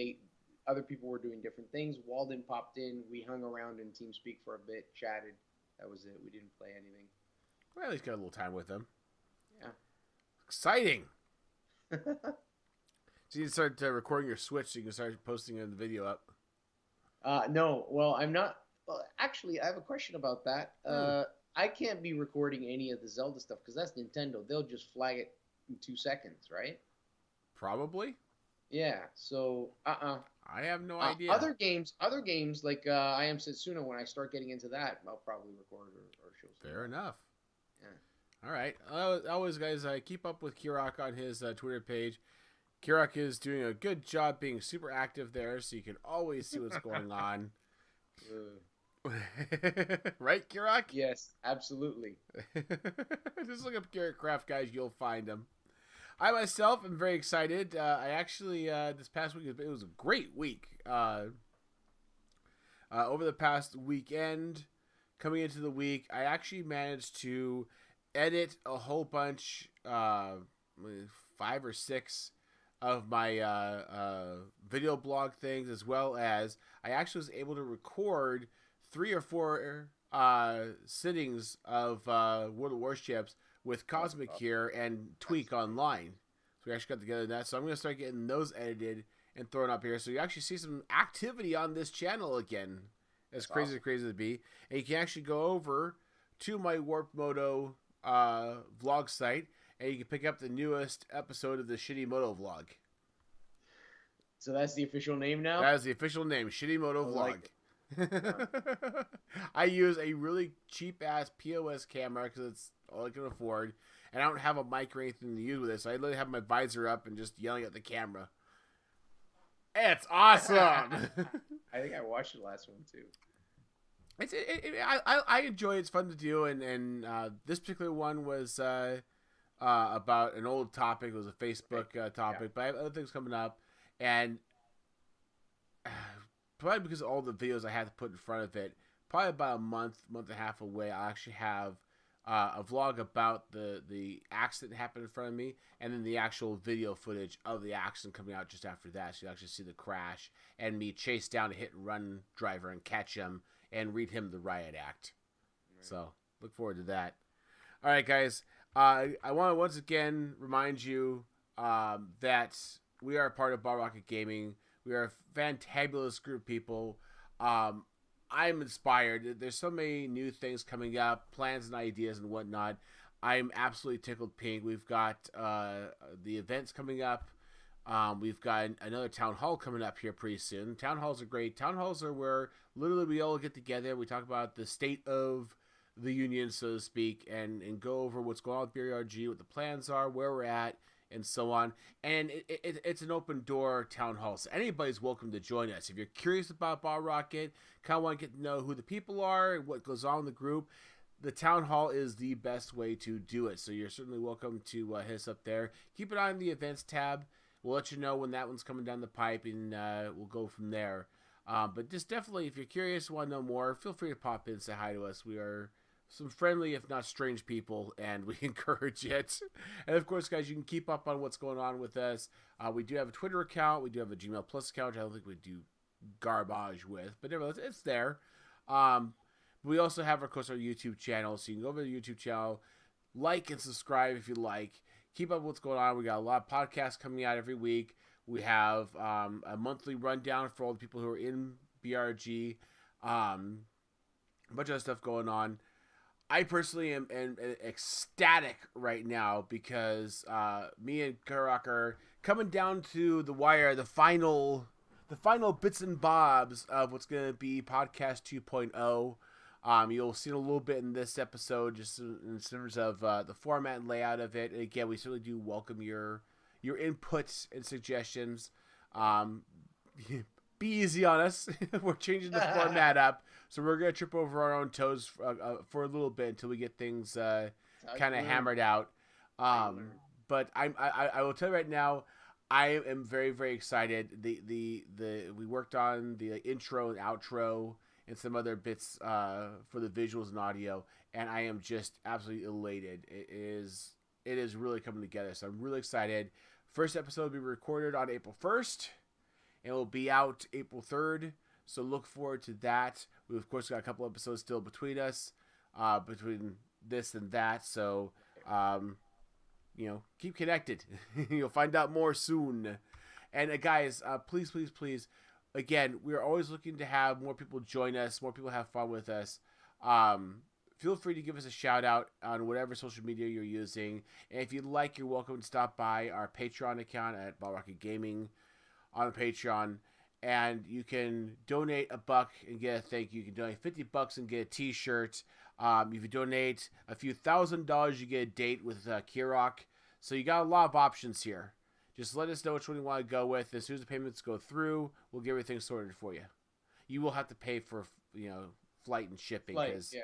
Other people were doing different things. Walden popped in. We hung around in TeamSpeak for a bit, chatted. That was it. We didn't play anything. Well, at least got a little time with them. Yeah. Exciting. So you can start recording your Switch so you can start posting the video up. No. Well, I'm not. Well, actually, I have a question about that. I can't be recording any of the Zelda stuff because that's Nintendo. They'll just flag it in 2 seconds, right? Probably. Yeah. So, I have no idea. Other games like I Am Setsuna, when I start getting into that, I'll probably record or show something. Fair enough. Yeah. All right. Always, guys, keep up with Kirak on his Twitter page. Kirak is doing a good job being super active there, so you can always see what's going on. Right, Kirak? Yes, absolutely. Just look up Kirak Craft, guys. You'll find him. I myself am very excited. I actually, this past week, it was a great week. Over the past weekend, coming into the week, I actually managed to edit a whole bunch, 5 or 6 of my video blog things, as well as I actually was able to record 3 or 4 sittings of World of Warships with Cosmic here and Tweak online. So we actually got together that. So I'm going to start getting those edited and thrown up here. So you actually see some activity on this channel again. As crazy as it be. And you can actually go over to my Warp Moto vlog site and you can pick up the newest episode of the Shitty Moto vlog. So that's the official name now? That is the official name, Shitty Moto vlog. I use a really cheap ass POS camera because it's all I can afford, and I don't have a mic or anything to use with it, so I literally have my visor up and just yelling at the camera. It's awesome. I think I watched the last one too. I enjoy it. It's fun to do, and this particular one was about an old topic. It was a Facebook topic, but I have other things coming up, and probably because of all the videos I had to put in front of it, probably about a month and a half away, I'll actually have a vlog about the accident that happened in front of me, and then the actual video footage of the accident coming out just after that. So you actually see the crash and me chase down a hit and run driver and catch him and read him the riot act. Right. So look forward to that. All right, guys. I want to once again remind you that we are a part of Bar Rocket Gaming. We are a fantabulous group of people. I'm inspired. There's so many new things coming up, plans and ideas and whatnot. I'm absolutely tickled pink. We've got the events coming up. We've got another town hall coming up here pretty soon. Town halls are great. Town halls are where literally we all get together. We talk about the state of the union, so to speak, and go over what's going on with BRG, what the plans are, where we're at, and so on. And it's an open door town hall, so anybody's welcome to join us. If you're curious about Bar Rocket, kind of want to get to know who the people are, what goes on in the group, the town hall is the best way to do it. So you're certainly welcome to hit us up there. Keep an eye on the events tab. We'll let you know when that one's coming down the pipe, and we'll go from there. But just definitely, if you're curious, want to know more, feel free to pop in and say hi to us. We are some friendly, if not strange people, and we encourage it. And of course, guys, you can keep up on what's going on with us. We do have a Twitter account. We do have a Gmail Plus account, which I don't think we do garbage with, but nevertheless, it's there. We also have, of course, our YouTube channel, so you can go over to the YouTube channel, like and subscribe if you like. Keep up with what's going on. We got a lot of podcasts coming out every week. We have a monthly rundown for all the people who are in BRG. A bunch of other stuff going on. I personally am ecstatic right now because me and Karak are coming down to the wire, the final bits and bobs of what's going to be Podcast 2.0. You'll see a little bit in this episode, just in terms of the format and layout of it. And again, we certainly do welcome your inputs and suggestions. Be easy on us. We're changing the format up, so we're gonna trip over our own toes for a little bit until we get things kind of hammered out. But I will tell you right now, I am very, very excited. We worked on the intro and outro and some other bits for the visuals and audio, and I am just absolutely elated. It is really coming together, so I'm really excited. First episode will be recorded on April 1st. It will be out April 3rd, so look forward to that. We've, of course, got a couple episodes still between us, between this and that, so, keep connected. You'll find out more soon. And, guys, please, again, we're always looking to have more people join us, more people have fun with us. Feel free to give us a shout out on whatever social media you're using. And if you'd like, you're welcome to stop by our Patreon account at Bar Rocket Gaming on Patreon, and you can donate $1 and get a thank you. You can donate $50 and get a t-shirt. If you donate a few $1,000s, you get a date with Kirok. So you got a lot of options here. Just let us know which one you want to go with. As soon as the payments go through, we'll get everything sorted for you. You will have to pay for flight and shipping, because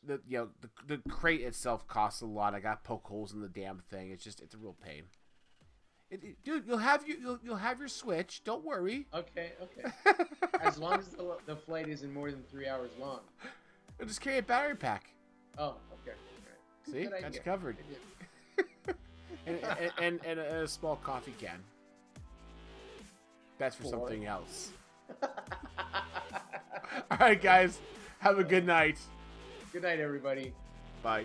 the crate itself costs a lot. I got poke holes in the damn thing. It's a real pain. Dude, you'll have your Switch. Don't worry. Okay. As long as the flight isn't more than 3 hours long. I'll just carry a battery pack. Oh, okay. All right. See, that's covered. and a small coffee can. That's for something else. All right, guys. Have a good night. Good night, everybody. Bye.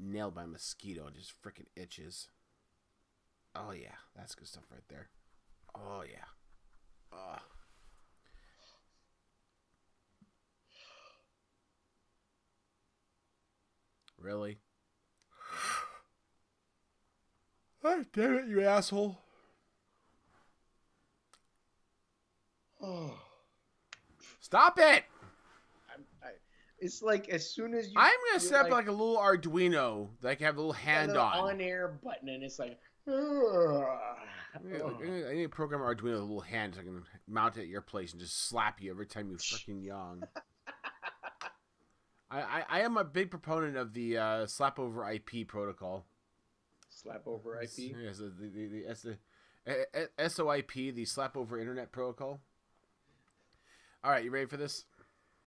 Nailed by a mosquito. It just freaking itches. Oh yeah, that's good stuff right there. Oh yeah. Really? Damn it, you asshole. Oh. Stop it! It's like as soon as you. I'm gonna set up like a little Arduino that I can have a little hand on. On-air button, and it's like. I need to program Arduino with a little hand so I can mount it at your place and just slap you every time you freaking yawn. I am a big proponent of the slap over IP protocol. Slap over IP? Yes, the SOIP, the slap over internet protocol. All right, you ready for this?